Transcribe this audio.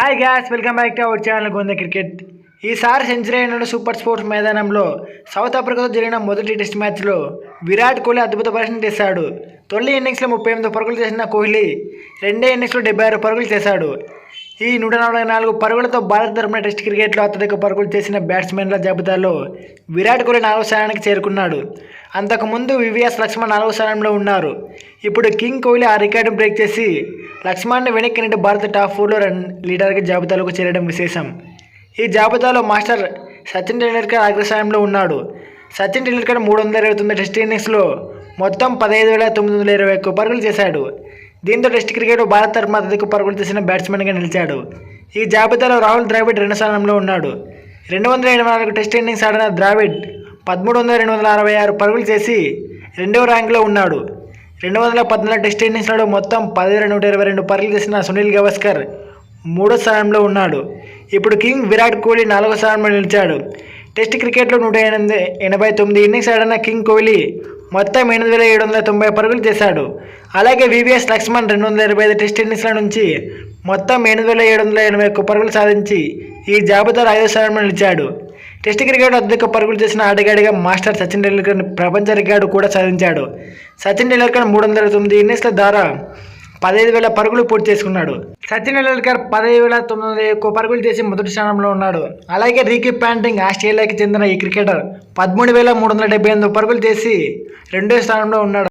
Hi guys, welcome back to our channel గోంద cricket. ఈసారి century అయిన సూపర్ స్పోర్ట్స్ మైదానంలో సౌత్ ఆఫ్రికాతో జరిగిన మొదటి టెస్ట్ మ్యాచ్లో విరాట్ కోహ్లీ అద్భుత ప్రదర్శన చేశాడు. తొలి ఇన్నింగ్స్లో 38 పరుగులు చేసిన కోహ్లీ రెండో ఇన్నింగ్స్లో 76 పరుగులు చేశాడు. ఈ 144 పరుగులతో భారత తరపున టెస్ట్ క్రికెట్లో అత్యధిక పరుగులు చేసిన బ్యాట్స్మెన్ల జాబితాలో విరాట్ కోహ్లీ 4వ స్థానానికి చేరుకున్నాడు. అంతకుముందు వివిఎస్ లక్ష్మణ్ 4వ స్థానంలో ఉన్నారు. ఇప్పుడు కింగ్ కోహ్లీ ఆ రికార్డును బ్రేక్ చేసి లక్ష్మణ్ని వెనక్కి నెట్టి భారత టాప్ 4లో లీడర్గా జాబితాలోకి చేరడం విశేషం. ఈ జాబితాలో మాస్టర్ సచిన్ టెండూల్కర్ అగ్రస్థానంలో ఉన్నాడు. సచిన్ టెండూల్కర్ 329 టెస్ట్ ఇన్నింగ్స్లో మొత్తం 15,921 పరుగులు చేశాడు. దీంతో టెస్ట్ క్రికెట్ భారత తరపున అత్యధిక పరుగులు చేసిన బ్యాట్స్మెన్గా నిలిచాడు. ఈ జాబితాలో రాహుల్ ద్రావిడ్ 2వ స్థానంలో ఉన్నాడు. 224 టెస్ట్ ఇన్నింగ్స్ ఆడిన ద్రావిడ్ 13,266 పరుగులు చేసి 2వ ర్యాంకులో ఉన్నాడు. 214 టెస్ట్ ఇన్నింగ్స్లో మొత్తం 10,122 పరుగులు చేసిన సునీల్ గవాస్కర్ 3వ స్థానంలో ఉన్నాడు. ఇప్పుడు కింగ్ విరాట్ కోహ్లీ 4వ స్థానంలో నిలిచాడు. టెస్ట్ క్రికెట్లో 189 ఇన్నింగ్స్ ఆడిన కింగ్ కోహ్లీ మొత్తం 8,790 పరుగులు చేశాడు. అలాగే వివిఎస్ లక్ష్మణ్ 225 టెస్ట్ ఇన్నింగ్స్ల నుంచి మొత్తం 8,781 పరుగులు సాధించి ఈ జాబితాలో 5వ స్థానంలో నిలిచాడు. టెస్ట్ క్రికెట్ అత్యధిక పరుగులు చేసిన ఆటగాడిగా మాస్టర్ సచిన్ టెండూల్కర్ ప్రపంచ రికార్డు కూడా సాధించాడు. సచిన్ టెండూల్కర్ 309 ఇన్నింగ్స్ల ద్వారా 15,000 పరుగులు పూర్తి చేసుకున్నాడు. సచిన్ టెండూల్కర్ 15,901 పరుగులు చేసి మొదటి స్థానంలో ఉన్నాడు. అలాగే రికీ పాంటింగ్ ఆస్ట్రేలియాకి చెందిన ఈ క్రికెటర్ 13,378 పరుగులు చేసి 2వ స్థానంలో ఉన్నాడు.